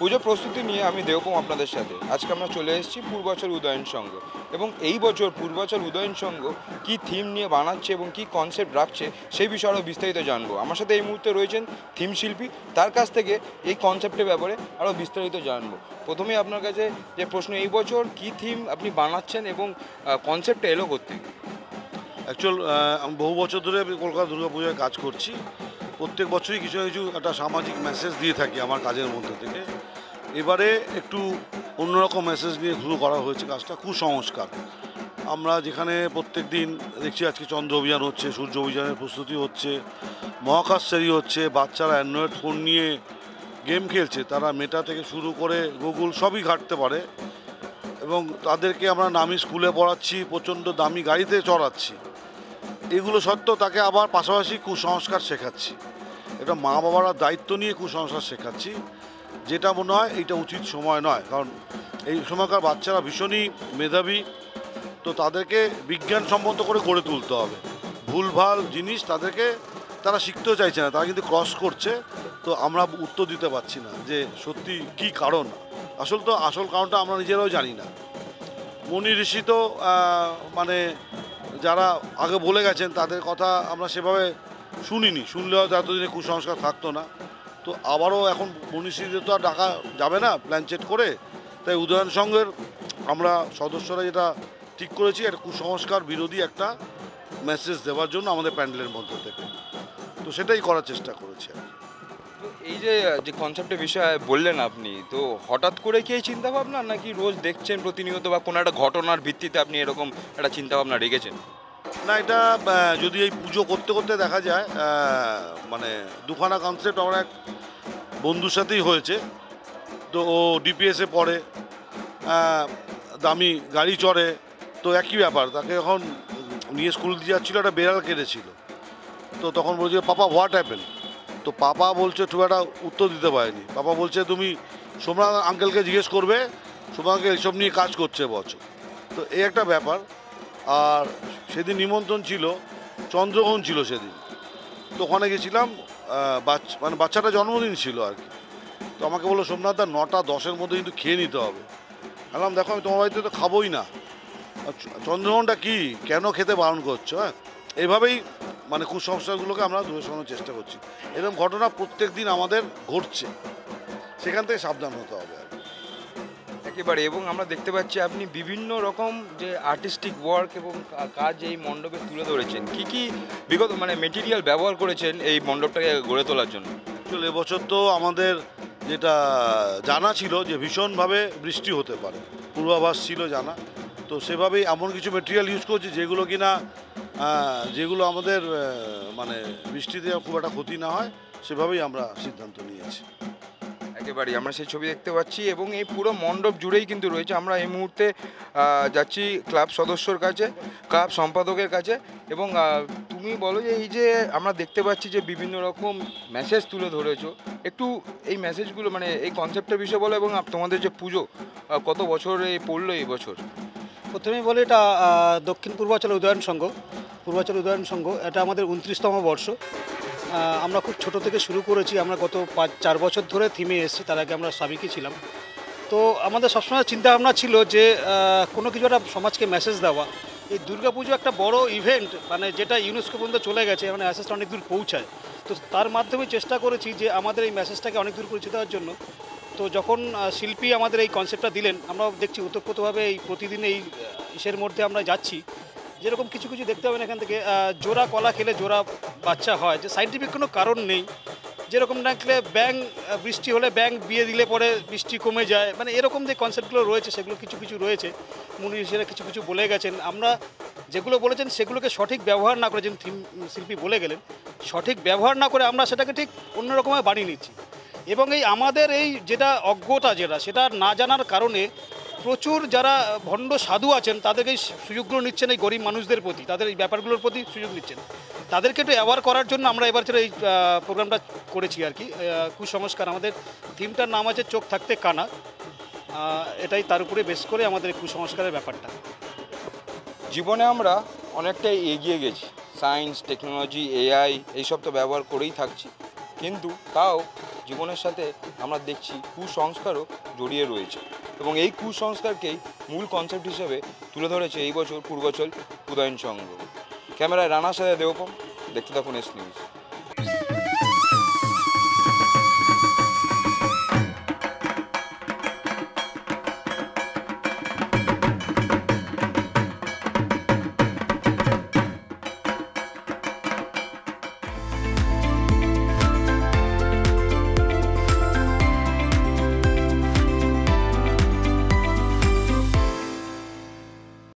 পুজো প্রস্তুতি নিয়ে আমি দেবপম আপনাদের সাথে। আজকে আমরা চলে এসেছি পূর্বাচল উদয়ন সংঘ, এবং এই বছর পূর্বাচল উদয়ন সংঘ কী থিম নিয়ে বানাচ্ছে এবং কী কনসেপ্ট রাখছে সেই বিষয়ে আরও বিস্তারিত জানবো। আমার সাথে এই মুহূর্তে রয়েছেন থিম শিল্পী, তার কাছ থেকে এই কনসেপ্টের ব্যাপারে আরও বিস্তারিত জানবো। প্রথমেই আপনার কাছে যে প্রশ্ন, এই বছর কী থিম আপনি বানাচ্ছেন এবং কনসেপ্টটা এলো কোত্থেকে? অ্যাকচুয়াল আমি বহু বছর ধরে আমি কলকাতা দুর্গাপূজায় কাজ করছি। প্রত্যেক বছরই কিছু না কিছু একটা সামাজিক মেসেজ দিয়ে থাকি আমার কাজের মধ্যে থেকে। এবারে একটু অন্যরকম মেসেজ নিয়ে শুরু করা হয়েছে কাজটা, কুসংস্কার। আমরা যেখানে প্রত্যেক দিন দেখছি আজকে চন্দ্র অভিযান হচ্ছে, সূর্য অভিযানের প্রস্তুতি হচ্ছে, মহাকাশচারী হচ্ছে, বাচ্চারা অ্যান্ড্রয়েড ফোন নিয়ে গেম খেলছে, তারা মেটা থেকে শুরু করে গুগল সবই ঘাঁটতে পারে, এবং তাদেরকে আমরা নামি স্কুলে পড়াচ্ছি, প্রচণ্ড দামি গাড়িতে চড়াচ্ছি। এগুলো সত্ত্বেও তাকে আবার পাশাপাশি কুসংস্কার শেখাচ্ছি। এটা মা বাবারা দায়িত্ব নিয়ে কুসংস্কার শেখাচ্ছি, যেটা মনে হয় এইটা উচিত সময় নয়। কারণ এই সময়কার বাচ্চারা ভীষণই মেধাবী, তো তাদেরকে বিজ্ঞানসম্মত করে গড়ে তুলতে হবে। ভুলভাল জিনিস তারা শিখতেও চাইছে না, তারা কিন্তু ক্রস করছে। তো আমরা উত্তর দিতে পারছি না যে সত্যি কী কারণ। আসল কারণটা আমরা নিজেরাও জানি না। মুনি ঋষি তো মানে যারা আগে বলে গেছেন তাদের কথা আমরা সেভাবে শুনিনি, শুনলে হয়তো এতদিনে কুসংস্কার থাকতো না। তো আবারও এখন মনীষীদের তো আর ডাকা যাবে না প্ল্যান চেট করে, তাই উদয়ন সংঘের আমরা সদস্যরা যেটা ঠিক করেছি, একটা কুসংস্কার বিরোধী একটা মেসেজ দেওয়ার জন্য আমাদের প্যান্ডেলের মধ্যে থেকে, তো সেটাই করার চেষ্টা করেছি। তো এই যে যে কনসেপ্টের বিষয়ে বললেন আপনি, তো হঠাৎ করে কি এই চিন্তাভাবনা, নাকি রোজ দেখছেন প্রতিনিয়ত, বা কোনো একটা ঘটনার ভিত্তিতে আপনি এরকম একটা চিন্তাভাবনা রেখেছেন? না, এটা যদি এই পুজো করতে করতে দেখা যায়, মানে দুখানা কনসেপ্ট আমার এক বন্ধুর সাথেই হয়েছে। তো ও ডিপিএসে পড়ে, দামি গাড়ি চড়ে, তো একই ব্যাপার, তাকে যখন নিয়ে স্কুল দিয়ে যাচ্ছিলো একটা বেড়াল কেটেছিল। তো তখন বলছে, পাপা হোয়াট হ্যাপেন? তো পাপা বলছে, খুব একটা উত্তর দিতে পারেনি। পাপা বলছে, তুমি সোমনাথ আঙ্কেলকে জিজ্ঞেস করবে, সোমনাথ আঙ্কেল এইসব নিয়ে কাজ করছে বছর। তো এই একটা ব্যাপার। আর সেদিন নিমন্ত্রণ ছিল, চন্দ্রগ্রহণ ছিল সেদিন, তো ওখানে গেছিলাম। বাচ্চাটা জন্মদিন ছিল আর কি। তো আমাকে বললো, সোমনাথদা 9:10-এর মধ্যে কিন্তু খেয়ে নিতে হবে। বললাম, দেখো আমি তোমার বাড়িতে তো খাবোই না, চন্দ্রগ্রহণটা কি, কেন খেতে বারণ করছো? হ্যাঁ, এইভাবেই মানে কুসংস্কারগুলোকে আমরা দূরে সরানোর চেষ্টা করছি। এরকম ঘটনা প্রত্যেক দিন আমাদের ঘটছে, সেখান থেকে সাবধান হতে হবে আর কি। একেবারে। এবং আমরা দেখতে পাচ্ছি আপনি বিভিন্ন রকম যে আর্টিস্টিক ওয়ার্ক এবং কাজ এই মণ্ডপে তুলে ধরেছেন। কি কি বিগত মেটেরিয়াল ব্যবহার করেছেন এই মণ্ডপটাকে গড়ে তোলার জন্য? আসলে এবছর তো আমাদের যেটা জানা ছিল যে ভীষণভাবে বৃষ্টি হতে পারে, পূর্বাভাস ছিল জানা। তো সেভাবেই এমন কিছু মেটেরিয়াল ইউজ করছি যেগুলো কিনা যেগুলো আমাদের মানে বৃষ্টিতে খুব একটা ক্ষতি না হয়, সেভাবেই আমরা সিদ্ধান্ত নিয়েছি। একেবারেই আমরা সেই ছবি দেখতে পাচ্ছি, এবং এই পুরো মণ্ডপ জুড়েই কিন্তু রয়েছে। আমরা এই মুহূর্তে যাচ্ছি ক্লাব সদস্যর কাছে, ক্লাব সম্পাদকের কাছে। এবং তুমি বলো যে এই যে আমরা দেখতে পাচ্ছি যে বিভিন্ন রকম মেসেজ তুলে ধরেছো, একটু এই মেসেজগুলো এই কনসেপ্টের বিষয়ে বলো, এবং তোমাদের যে পুজো কত বছরে পড়লো এই বছর? প্রথমেই বলি, এটা দক্ষিণ পূর্বাচল উদয়ন সংঘ, পূর্বাচল উদয়ন সংঘ, এটা আমাদের 29তম বর্ষ। আমরা খুব ছোট থেকে শুরু করেছি। আমরা গত 4 বছর ধরে থিমে এসেছি, তার আগে আমরা সাবিকই ছিলাম। তো আমাদের সবসময় চিন্তাভাবনা ছিল যে কোনো কিছু একটা সমাজকে মেসেজ দেওয়া। এই দুর্গাপুজো একটা বড় ইভেন্ট, যেটা ইউনেস্কো পর্যন্ত চলে গেছে, মেসেজটা অনেক দূর পৌঁছায়। তো তার মাধ্যমে চেষ্টা করেছি যে আমাদের এই মেসেজটাকে অনেক দূর পৌঁছে দেওয়ার জন্য। তো যখন শিল্পী আমাদের এই কনসেপ্টটা দিলেন, আমরাও দেখছি ওতপ্রোতভাবে এই প্রতিদিন এই ইসের মধ্যে আমরা যাচ্ছি। যেরকম কিছু কিছু দেখতে পাবেন এখান থেকে, জোড়া কলা খেলে জোড়া বাচ্চা হয়, যে সাইন্টিফিক কোনো কারণ নেই। যেরকম দেখলে ব্যাঙ, বৃষ্টি হলে ব্যাঙ বিয়ে দিলে পরে বৃষ্টি কমে যায়, এরকম যে কনসেপ্টগুলো রয়েছে সেগুলো কিছু কিছু রয়েছে। মুনি ঋষিরা কিছু কিছু বলে গেছেন, আমরা যেগুলো বলেছেন সেগুলোকে সঠিক ব্যবহার না করে, যেমন থিম শিল্পী বলে গেলেন, সঠিক ব্যবহার না করে আমরা সেটাকে ঠিক অন্যরকমভাবে বানিয়ে নিচ্ছি। এবং এই আমাদের এই যেটা অজ্ঞতা, সেটা না জানার কারণে প্রচুর যারা ভণ্ড সাধু আছেন তাদেরকে এই সুযোগগুলো নিচ্ছেন, এই গরিব মানুষদের প্রতি, তাদের এই ব্যাপারগুলোর প্রতি সুযোগ নিচ্ছেন। তাদেরকে একটু অ্যাওয়ার করার জন্য আমরা এবার এই প্রোগ্রামটা করেছি আর কি। কুসংস্কার, আমাদের থিমটার নাম আছে চোখ থাকতে কানা। এটাই তার উপরে বেস করে আমাদের কুসংস্কারের ব্যাপারটা। জীবনে আমরা অনেকটাই এগিয়ে গেছি, সায়েন্স, টেকনোলজি, এআই এইসব তো ব্যবহার করেই থাকছি, কিন্তু তাও জীবনের সাথে আমরা দেখছি কুসংস্কারও জড়িয়ে রয়েছে এবং এই কুসংস্কারকেই মূল কনসেপ্ট হিসেবে তুলে ধরেছে এই বছর পূর্বাচল উদয়ন সংঘ। ক্যামেরায় রানার সাথে দেবপম, দেখতে থাকুন এস নিউজ।